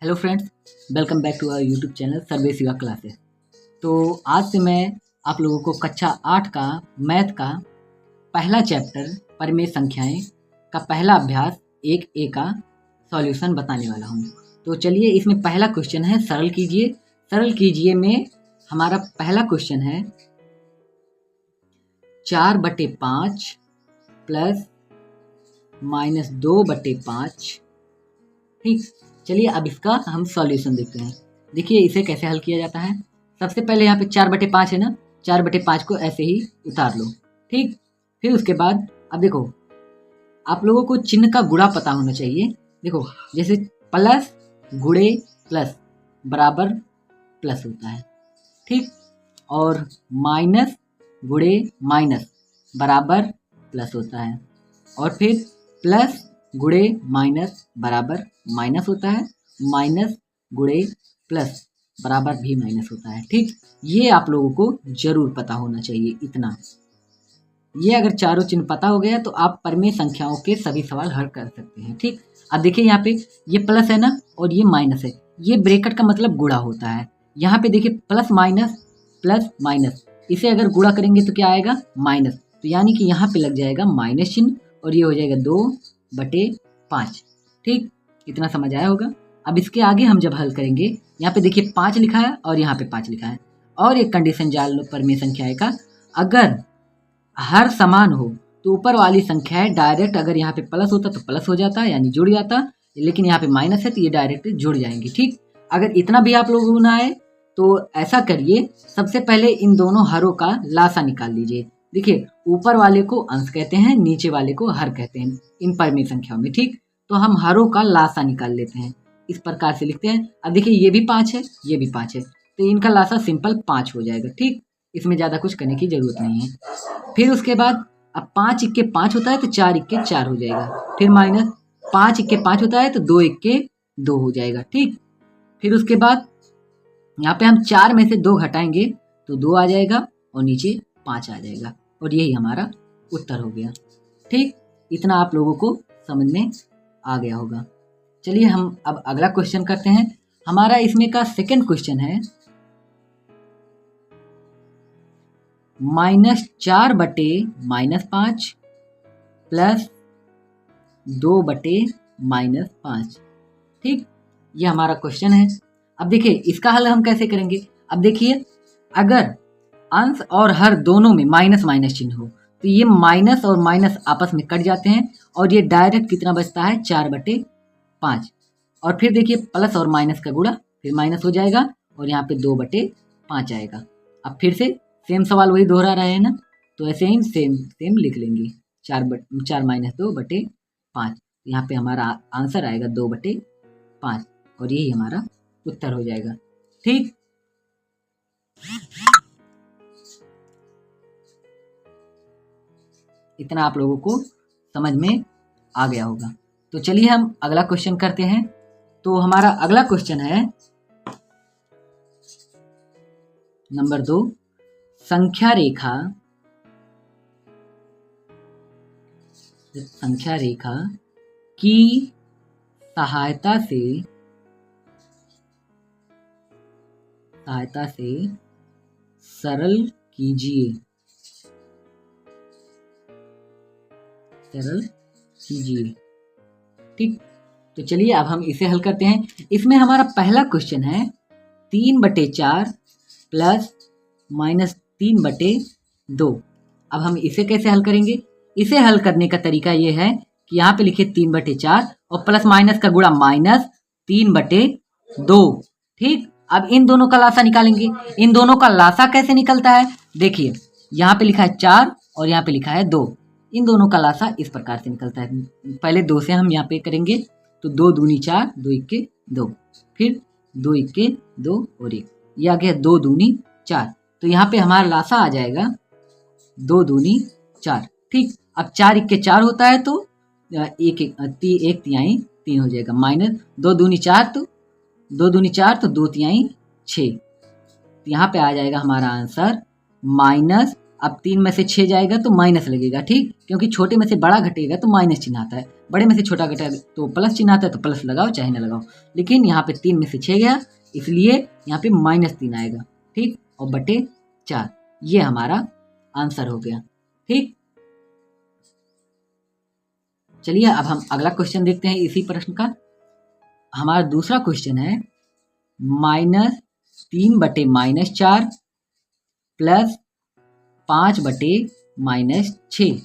Hello friends, welcome back to our YouTube channel Sarve Shiva classes. तो आज से मैं आप लोगों को कक्षा 8 का मैथ का पहला चैप्टर परिमेय संख्याएं का पहला अभ्यास 1A का सॉल्यूशन बताने वाला हूं। तो चलिए, इसमें पहला क्वेश्चन है सरल कीजिए। सरल कीजिए में हमारा पहला क्वेश्चन है 4/5 प्लस -2/5। ठीक, चलिए अब इसका हम सॉल्यूशन देखते हैं। देखिए इसे कैसे हल किया जाता है। सबसे पहले यहाँ पे 4/5 है ना, 4/5 को ऐसे ही उतार लो। ठीक, फिर उसके बाद अब देखो, आप लोगों को चिन्ह का गुणा पता होना चाहिए। देखो, जैसे प्लस गुणे प्लस बराबर प्लस होता है, ठीक, और माइनस गुणे माइनस बराबर प्लस होता है, और फिर प्लस गुणे माइनस बराबर माइनस होता है, माइनस गुणे प्लस बराबर भी माइनस होता है। ठीक, ये आप लोगों को जरूर पता होना चाहिए। इतना ये अगर चारों चिन्ह पता हो गया तो आप परिमेय संख्याओं के सभी सवाल हल कर सकते हैं। ठीक, अब देखिए यहाँ पे ये प्लस है ना और ये माइनस है, ये ब्रैकेट का मतलब गुणा होता है। यहाँ पे देखिए प्लस माइनस, इसे अगर गुणा करेंगे तो क्या आएगा, माइनस। तो यानी कि यहाँ पे लग जाएगा माइनस चिन्ह और ये हो जाएगा 2/5। ठीक, इतना समझ आया होगा। अब इसके आगे हम जब हल करेंगे, यहाँ पे देखिए 5 लिखा है और यहाँ पे 5 लिखा है, और एक कंडीशन जान लो परिमेय संख्या का, अगर हर समान हो तो ऊपर वाली संख्या है डायरेक्ट, अगर यहाँ पे प्लस होता तो प्लस हो जाता यानी जुड़ जाता, लेकिन यहाँ पे माइनस है तो ये डायरेक्ट जुड़ जाएंगे। ठीक, अगर इतना भी आप लोगों को ना आए तो ऐसा करिए, सबसे पहले इन दोनों हरों का लासा निकाल लीजिए। देखिए ऊपर वाले को अंश कहते हैं, नीचे वाले को हर कहते हैं इन परिमेय संख्याओं में। ठीक, तो हम हरों का लासा निकाल लेते हैं, इस प्रकार से लिखते हैं। अब देखिए ये भी 5 है, ये भी 5 है, तो इनका लासा सिंपल 5 हो जाएगा। ठीक, इसमें ज़्यादा कुछ करने की जरूरत नहीं है। फिर उसके बाद अब 5 इक्के 5 होता है तो 4 इक्के 4 हो जाएगा, फिर माइनस 5 इक्के 5 होता है तो 2 इक्के 2 हो जाएगा। ठीक, फिर उसके बाद यहाँ पे हम 4 में से 2 घटाएंगे तो 2 आ जाएगा और नीचे 5 आ जाएगा, और यही हमारा उत्तर हो गया। ठीक, इतना आप लोगों को समझ में आ गया होगा। चलिए हम अब अगला क्वेश्चन करते हैं। हमारा इसमें का सेकंड क्वेश्चन है -4/-5 प्लस 2/-5। ठीक, ये हमारा क्वेश्चन है। अब देखिए इसका हल हम कैसे करेंगे। अब देखिए, अगर अंश और हर दोनों में माइनस माइनस चिन्ह हो तो ये माइनस और माइनस आपस में कट जाते हैं, और ये डायरेक्ट कितना बचता है, 4/5। और फिर देखिए प्लस और माइनस का गुणा, फिर माइनस हो जाएगा और यहाँ पे 2/5 आएगा। अब फिर से सेम सवाल वही दोहरा रहे हैं ना, तो ऐसे ही सेम लिख लेंगे, 4 माइनस 2/5। यहाँ पे हमारा आंसर आएगा 2/5, और यही हमारा उत्तर हो जाएगा। ठीक, इतना आप लोगों को समझ में आ गया होगा। तो चलिए हम अगला क्वेश्चन करते हैं। तो हमारा अगला क्वेश्चन है नंबर 2, संख्या रेखा की सहायता से सरल कीजिए। ठीक, तो चलिए अब हम इसे हल करते हैं। इसमें हमारा पहला क्वेश्चन है 3/4 प्लस -3/2। अब हम इसे कैसे हल करेंगे। इसे हल करने का तरीका ये है कि यहाँ पे लिखिए 3/4 और प्लस माइनस का गुणा -3/2। ठीक, अब इन दोनों का लासा निकालेंगे। इन दोनों का लासा कैसे निकलता है, देखिए यहाँ पे लिखा है 4 और यहाँ पे लिखा है 2। इन दोनों का लासा इस प्रकार से निकलता है। पहले 2 से हम यहाँ पे करेंगे तो 2 दूनी 4, 2 इक्के 2, फिर 2 इक्के 2 और 1, ये आ गया 2 दूनी 4। तो यहाँ पे हमारा लासा आ जाएगा 2 दूनी 4। ठीक, अब 4 इक्के 4 होता है तो एक तिहाई 3 हो जाएगा, माइनस 2 दूनी 4 तो 2 तिहाई 6। यहाँ पे आ जाएगा हमारा आंसर अब 3 में से 6 जाएगा तो माइनस लगेगा, ठीक, क्योंकि छोटे में से बड़ा घटेगा तो माइनस चिन्ह आता है, बड़े में से छोटा घटेगा तो प्लस चिन्ह आता है, तो प्लस लगाओ चाहे ना लगाओ। लेकिन यहाँ पे 3 में से 6 गया, इसलिए यहाँ पे -3 आएगा, ठीक, और बटे 4, ये हमारा आंसर हो गया, ठीक। चलिए अब हम अगला क्वेश्चन देखते हैं इसी प्रश्न का। हमारा दूसरा क्वेश्चन है -3/-4 प्लस 5/-6।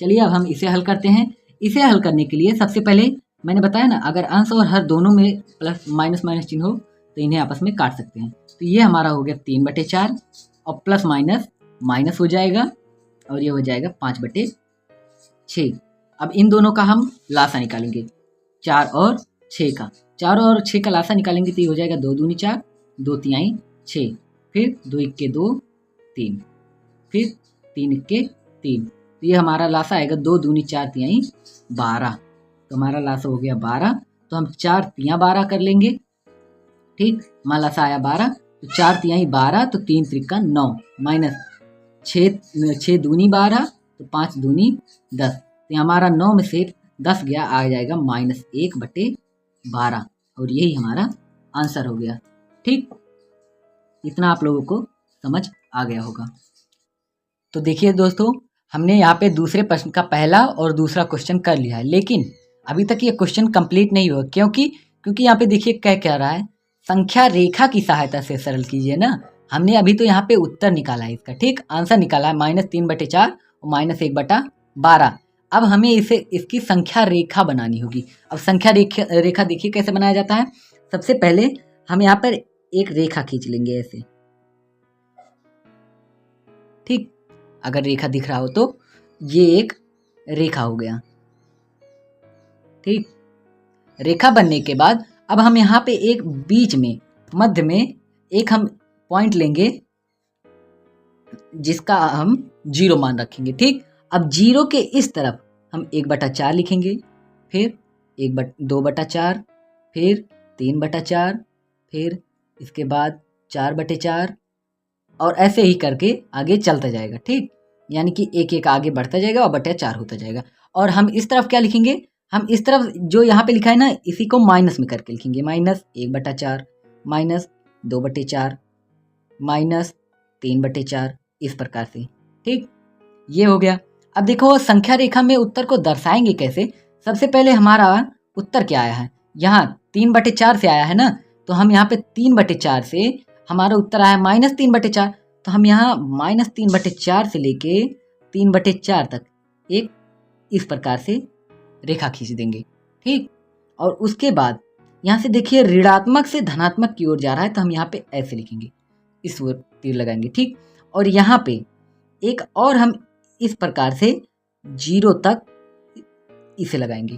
चलिए अब हम इसे हल करते हैं। इसे हल करने के लिए सबसे पहले मैंने बताया ना, अगर अंश और हर दोनों में प्लस माइनस माइनस चिन्ह हो तो इन्हें आपस में काट सकते हैं। तो ये हमारा हो गया 3/4 और प्लस माइनस माइनस हो जाएगा और ये हो जाएगा 5/6। अब इन दोनों का हम लासा निकालेंगे, 4 और 6 का। 4 और 6 का लासा निकालेंगे तो ये हो जाएगा 2 दूनी 4, 2 तिहाई 6, फिर 2 इक्के 2, 3, फिर 3 इक्के 3। तो ये हमारा लासा आएगा 2 दूनी 4 तिहाई 12। तो हमारा लासा हो गया 12। तो हम 4 तिया 12 कर लेंगे, ठीक, हमारा लासा आया 12। तो 4 तिहाई 12, तो 3 त्रिका 9, माइनस 6 दूनी 12, तो 5 दूनी 10। तो हमारा 9 में से 10 गया, आ जाएगा -1/12 और यही हमारा आंसर हो गया, ठीक। इतना आप लोगों को समझ आ गया होगा। तो देखिए दोस्तों, हमने यहाँ पे दूसरे प्रश्न का पहला और दूसरा क्वेश्चन कर लिया है, लेकिन अभी तक ये क्वेश्चन कंप्लीट नहीं हुआ। क्योंकि यहाँ पे देखिए क्या रहा है, संख्या रेखा की सहायता से सरल कीजिए ना। हमने अभी तो यहाँ पे उत्तर निकाला है इसका, ठीक, आंसर निकाला है -3/4 और -1/12। अब हमें इसकी संख्या रेखा बनानी होगी। अब संख्या रेखा देखिए कैसे बनाया जाता है। सबसे पहले हम यहाँ पर एक रेखा खींच लेंगे ऐसे, ठीक, अगर रेखा दिख रहा हो तो ये एक रेखा हो गया, ठीक। रेखा बनने के बाद अब हम यहाँ पे एक बीच में मध्य में एक हम पॉइंट लेंगे जिसका हम 0 मान रखेंगे, ठीक। अब 0 के इस तरफ हम 1/4 लिखेंगे, फिर 2/4, फिर 3/4, फिर इसके बाद 4/4 और ऐसे ही करके आगे चलता जाएगा, ठीक, यानी कि एक एक आगे बढ़ता जाएगा और /4 होता जाएगा। और हम इस तरफ क्या लिखेंगे, हम इस तरफ जो यहाँ पे लिखा है ना, इसी को माइनस में करके लिखेंगे, -1/4, -2/4, -3/4, इस प्रकार से, ठीक, ये हो गया। अब देखो संख्या रेखा में उत्तर को दर्शाएंगे कैसे। सबसे पहले हमारा उत्तर क्या आया है, यहाँ 3/4 से आया है ना, तो हम यहाँ पे 3/4 से हमारा उत्तर आया -3/4। तो हम यहाँ -3/4 से लेके 3/4 तक एक इस प्रकार से रेखा खींच देंगे, ठीक। और उसके बाद यहाँ से देखिए ऋणात्मक से धनात्मक की ओर जा रहा है, तो हम यहाँ पे ऐसे लिखेंगे, इस ओर तीर लगाएंगे, ठीक। और यहाँ पे एक और हम इस प्रकार से 0 तक इसे लगाएंगे,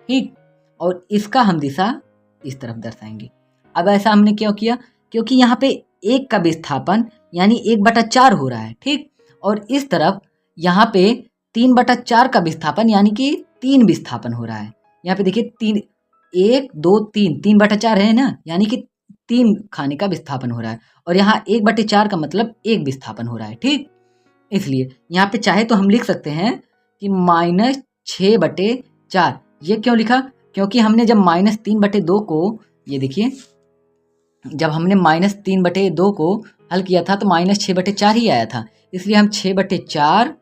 ठीक, और इसका हम दिशा इस तरफ दर्शाएंगे। अब ऐसा हमने क्यों किया, क्योंकि यहाँ पे 1 का विस्थापन यानी 1/4 हो रहा है, ठीक, और इस तरफ यहाँ पे 3/4 का विस्थापन यानी कि 3 विस्थापन हो रहा है। यहाँ पे देखिए 1 2 3 3/4 है ना, यानी कि 3 खाने का विस्थापन हो रहा है, और यहाँ 1/4 का मतलब 1 विस्थापन हो रहा है, ठीक। इसलिए यहाँ पे चाहे तो हम लिख सकते हैं कि -6/4। ये क्यों लिखा, क्योंकि हमने जब -3/2 को, ये देखिए जब हमने -3/2 को हल किया था तो -6/4 ही आया था, इसलिए हम 6/4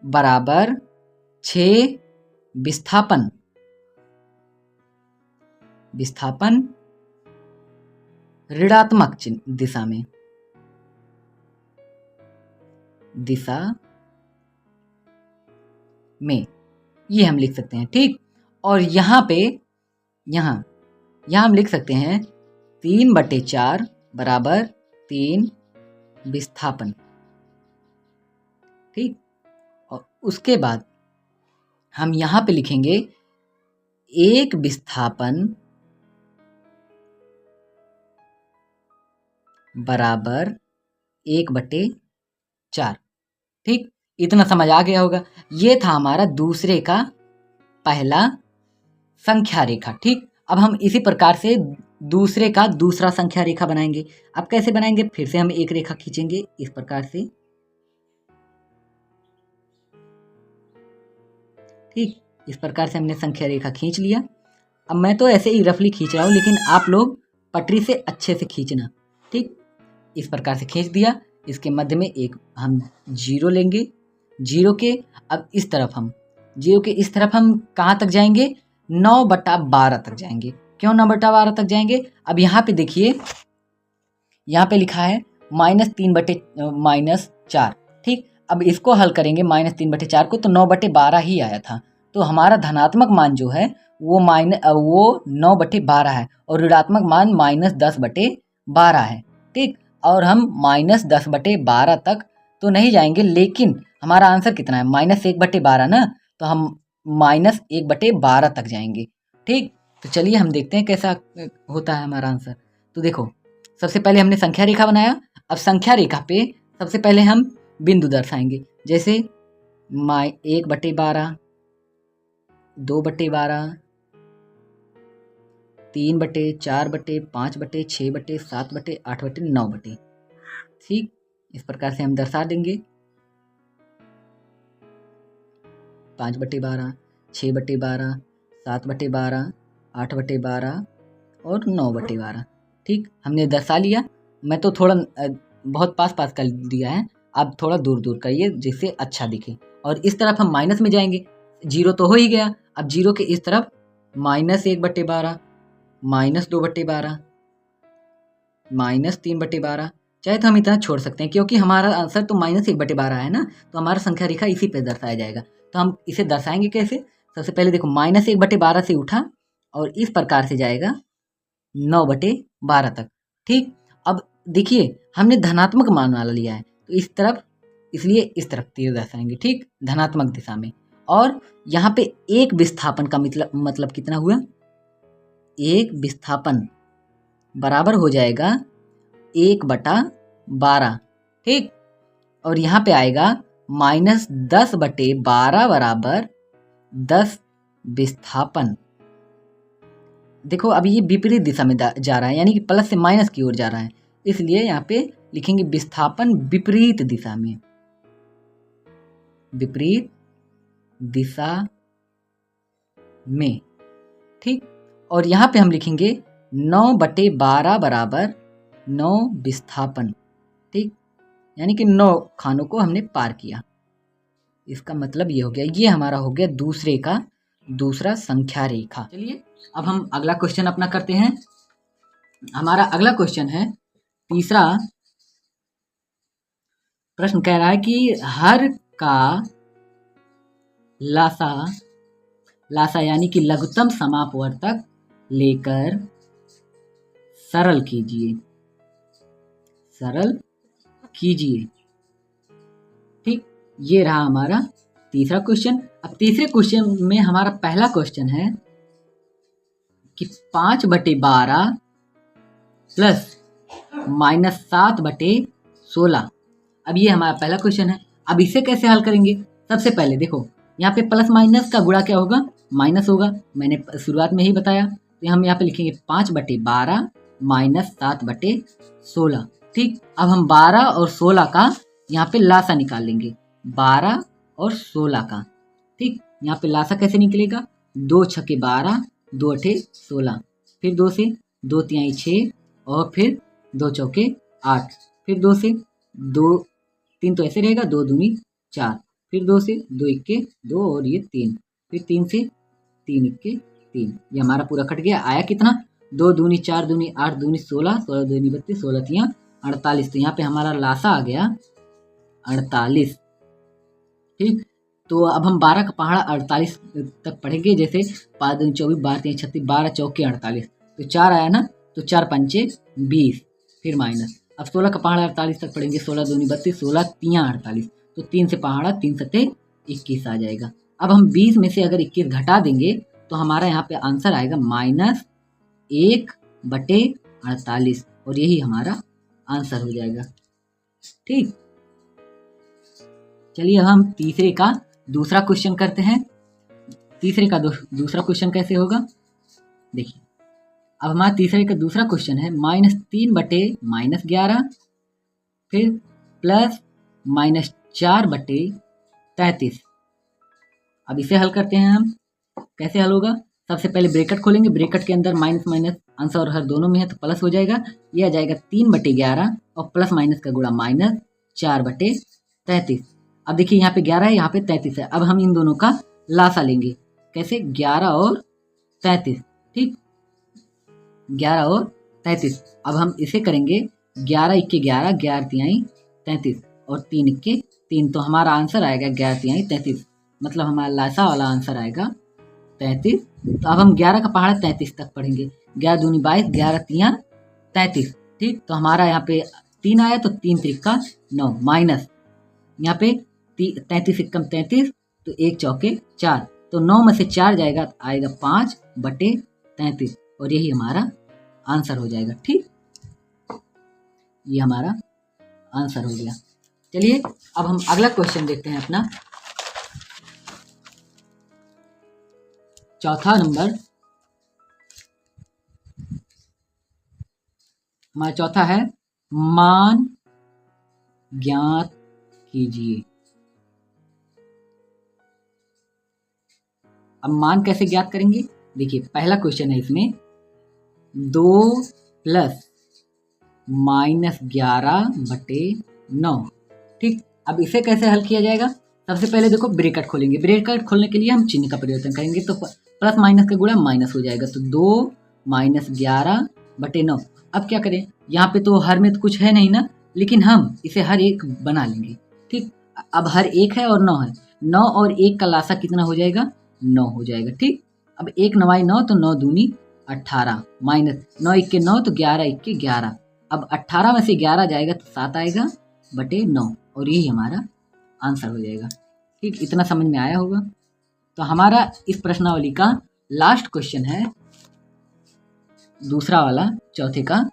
बराबर 6 विस्थापन ऋणात्मक दिशा में ये हम लिख सकते हैं, ठीक। और यहाँ पे यहाँ हम लिख सकते हैं 3/4 बराबर 3 विस्थापन, ठीक। और उसके बाद हम यहाँ पे लिखेंगे 1 विस्थापन बराबर 1/4, ठीक। इतना समझ आ गया होगा। ये था हमारा दूसरे का पहला संख्या रेखा, ठीक। अब हम इसी प्रकार से दूसरे का दूसरा संख्या रेखा बनाएंगे। अब कैसे बनाएंगे, फिर से हम एक रेखा खींचेंगे इस प्रकार से, ठीक, इस प्रकार से हमने संख्या रेखा खींच लिया। अब मैं तो ऐसे ही रफली खींच रहा हूँ, लेकिन आप लोग पटरी से अच्छे से खींचना। ठीक, इस प्रकार से खींच दिया। इसके मध्य में एक हम जीरो लेंगे। जीरो के अब इस तरफ हम जीरो के इस तरफ हम कहाँ तक जाएंगे? 9/12 तक जाएंगे। क्यों 9/12 तक जाएंगे? अब यहाँ पे देखिए, यहाँ पे लिखा है -3/-4। ठीक, अब इसको हल करेंगे -3/4 को, तो 9/12 ही आया था। तो हमारा धनात्मक मान जो है वो 9/12 है और ऋणात्मक मान -10/12 है। ठीक, और हम -10/12 तक तो नहीं जाएंगे, लेकिन हमारा आंसर कितना है? -1/12 ना, तो हम -1/12 तक जाएंगे। ठीक, तो चलिए हम देखते हैं कैसा होता है हमारा आंसर। तो देखो, सबसे पहले हमने संख्या रेखा बनाया। अब संख्या रेखा पे सबसे पहले हम बिंदु दर्शाएंगे, जैसे 1/12, 2/12, 3/4, 5/6, 7/8, 9। ठीक, इस प्रकार से हम दर्शा देंगे। 5/12, 6/12, 7/12, 8/12 और 9/12। ठीक, हमने दर्शा लिया। मैं तो थोड़ा बहुत पास पास कर दिया है, आप थोड़ा दूर दूर करिए जिससे अच्छा दिखे। और इस तरफ हम माइनस में जाएंगे, जीरो तो हो ही गया। अब जीरो के इस तरफ -1/12, -2/12, -3/12। चाहे तो हम इतना छोड़ सकते हैं, क्योंकि हमारा आंसर तो -1/12 है ना, तो हमारा संख्या रेखा इसी पे दर्शाया जाएगा। तो हम इसे दर्शाएंगे कैसे? सबसे पहले देखो, -1/12 से उठा और इस प्रकार से जाएगा 9/12 तक। ठीक, अब देखिए हमने धनात्मक मान वाला लिया है, तो इस तरफ, इसलिए इस तरफ तीर दर्शाएंगे। ठीक, धनात्मक दिशा में। और यहाँ पे एक विस्थापन का मतलब कितना हुआ? एक विस्थापन बराबर हो जाएगा 1/12। ठीक, और यहाँ पे आएगा -10/12 बराबर 10 विस्थापन। देखो, अभी ये विपरीत दिशा में जा रहा है, यानी कि प्लस से माइनस की ओर जा रहा है, इसलिए यहाँ पे लिखेंगे विस्थापन विपरीत दिशा में। विपरीत दिशा में। ठीक, और यहाँ पे हम लिखेंगे 9/12 बराबर 9 विस्थापन। ठीक, यानी कि 9 खानों को हमने पार किया। इसका मतलब ये हो गया, ये हमारा हो गया दूसरा संख्या रेखा। चलिए अब हम अगला क्वेश्चन अपना करते हैं। हमारा अगला क्वेश्चन है तीसरा प्रश्न। कह रहा है कि हर का लासा यानी कि लघुत्तम समापवर्तक लेकर सरल कीजिए। ठीक, ये रहा हमारा तीसरा क्वेश्चन। अब तीसरे क्वेश्चन में हमारा पहला क्वेश्चन है कि 5/12 प्लस -7/16। अब ये हमारा पहला क्वेश्चन है। अब इसे कैसे हल करेंगे? सबसे पहले देखो, यहाँ पे प्लस माइनस का गुणा क्या होगा? माइनस होगा, मैंने शुरुआत में ही बताया। तो हम यहाँ पे लिखेंगे 5/12 -7/16। ठीक, अब हम 12 और 16 का यहाँ पे लासा निकाल लेंगे। 12 और 16 का। ठीक, यहाँ पे लासा कैसे निकलेगा? 2 छक्के 12, 2 अठे 16, फिर 2 से 2 तिहाई 6, और फिर 2 चौके 8, फिर 2 से 2, 3 तो ऐसे रहेगा, 2 दूनी 4, फिर 2 से 2 इक्के 2 और ये 3, फिर 3 से 3 इक्के 3। ये हमारा पूरा कट गया। आया कितना? 2 दूनी 4 दूनी 8 दूनी 16, 16 दूनी 32, 16 तिया 48। तो यहाँ पे हमारा लासा आ गया 48। ठीक, तो अब हम 12 का पहाड़ा 48 तक पढ़ेंगे। जैसे 5 दूनी 24, 12 तिया 36, 12 चौके 48, तो 4 आया ना, तो 4 पंचे 20, फिर माइनस। अब 16 का पहाड़ा 48 तक पढ़ेंगे। 16 दूनी 32, 16 तिया 48, तो 3 से पहाड़ा 3 सत्ते 21 आ जाएगा। अब हम 20 में से अगर 21 घटा देंगे तो हमारा यहाँ पे आंसर आएगा -1/48, और यही हमारा आंसर हो जाएगा। ठीक, चलिए हम तीसरे का दूसरा क्वेश्चन करते हैं। तीसरे का दूसरा क्वेश्चन कैसे होगा? देखिए, अब हमारा तीसरे का दूसरा क्वेश्चन है -3/-11, फिर प्लस -4/33। अब इसे हल करते हैं हम। कैसे हल होगा? सबसे पहले ब्रैकेट खोलेंगे, ब्रैकेट के अंदर माइनस माइनस आंसर और हर दोनों में है तो प्लस हो जाएगा। ये आ जाएगा 3/11 और प्लस माइनस का गुणा माइनस 4/33। अब देखिए यहाँ पे 11 है, यहाँ पे 33 है। अब हम इन दोनों का लासा लेंगे। कैसे? 11 और 33। ठीक, 11 और 33। अब हम इसे करेंगे 11 इक्के 11, 11 तिहाई 33 और 3 इक्के 3, तो हमारा आंसर आएगा 11 तिहाई 33। मतलब हमारा लासा वाला आंसर आएगा 33। तो अब हम 11 का पहाड़ा 33 तक पढ़ेंगे। 11 दूनी 22, 11 तिया 33। ठीक, तो हमारा यहाँ पे 3 आया तो 3 त्रिका 9 माइनस यहाँ पे 33 एकम 33, तो 1 चौके 4, तो 9 में से 4 जाएगा तो आएगा 5/33 और यही हमारा आंसर हो जाएगा। ठीक, ये हमारा आंसर हो गया। चलिए अब हम अगला क्वेश्चन देखते हैं अपना। चौथा नंबर हमारा चौथा है, मान ज्ञात कीजिए। अब मान कैसे ज्ञात करेंगे? देखिए पहला क्वेश्चन है इसमें 2 प्लस -11/9। ठीक, अब इसे कैसे हल किया जाएगा? सबसे पहले देखो ब्रैकेट खोलेंगे, ब्रैकेट खोलने के लिए हम चिन्ह का परिवर्तन करेंगे तो प्लस माइनस का गुणा माइनस हो जाएगा, तो 2 - 11/9। अब क्या करें? यहाँ पे तो हर में तो कुछ है नहीं ना, लेकिन हम इसे हर एक बना लेंगे। ठीक, अब हर एक है और 9 है, 9 और 1 का लासा कितना हो जाएगा? 9 हो जाएगा। ठीक, अब 1 9 9, तो 9 दूनी 18 माइनस 9 इक्के 9, तो 11 इक्के 11। अब 18 में से 11 जाएगा तो 7 आएगा बटे 9 और यही हमारा आंसर हो जाएगा। ठीक, इतना समझ में आया होगा। तो हमारा इस प्रश्नावली का लास्ट क्वेश्चन है दूसरा वाला, चौथे का,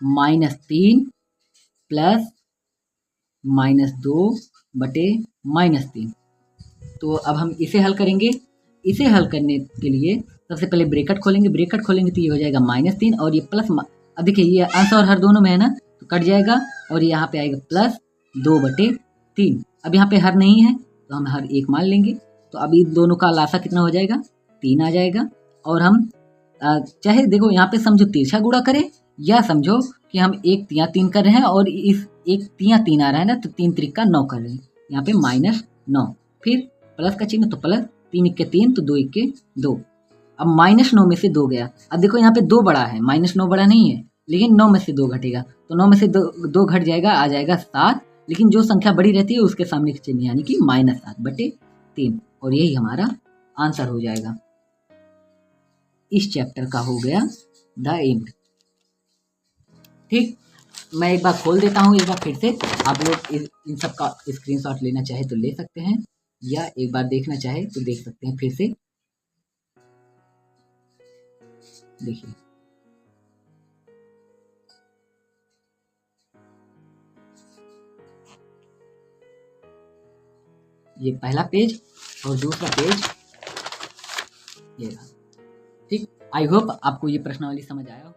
-3 प्लस -2/-3। तो अब हम इसे हल करेंगे। इसे हल करने के लिए सबसे पहले ब्रैकेट खोलेंगे, ब्रैकेट खोलेंगे तो ये हो जाएगा -3 और ये प्लस, अब देखिए ये आंसर और हर दोनों में है ना, तो कट जाएगा और यहाँ पे आएगा +2/3। अब यहाँ पे हर नहीं है तो हम हर एक मान लेंगे, तो अभी दोनों का लासा कितना हो जाएगा? 3 आ जाएगा। और हम चाहे देखो यहाँ पे समझो तिरछा गुणा करें या समझो कि हम 1 तिया 3 कर रहे हैं और इस 1 तिया 3 आ रहा है ना, तो 3 त्रिका 9 कर रहे हैं, यहाँ पे -9, फिर प्लस का चिन्ह तो प्लस, 3 इक्के 3, तो 2 इक्के 2। अब -9 में से 2 गया। अब देखो यहाँ पे 2 बड़ा है, -9 बड़ा नहीं है, लेकिन 9 में से 2 घटेगा, तो 9 में से 2 घट जाएगा, आ जाएगा 7। लेकिन जो संख्या बड़ी रहती है उसके सामने का चिन्ह यानी कि -7/3 और यही हमारा आंसर हो जाएगा। इस चैप्टर का हो गया द एंड। ठीक, मैं एक बार खोल देता हूँ, एक बार फिर से। आप लोग इन सब का स्क्रीनशॉट लेना चाहे तो ले सकते हैं या एक बार देखना चाहे तो देख सकते हैं फिर से। देखिए ये पहला पेज और दूसरा पेज ये रहा। ठीक, आई होप आपको ये प्रश्नावली समझ आया हो।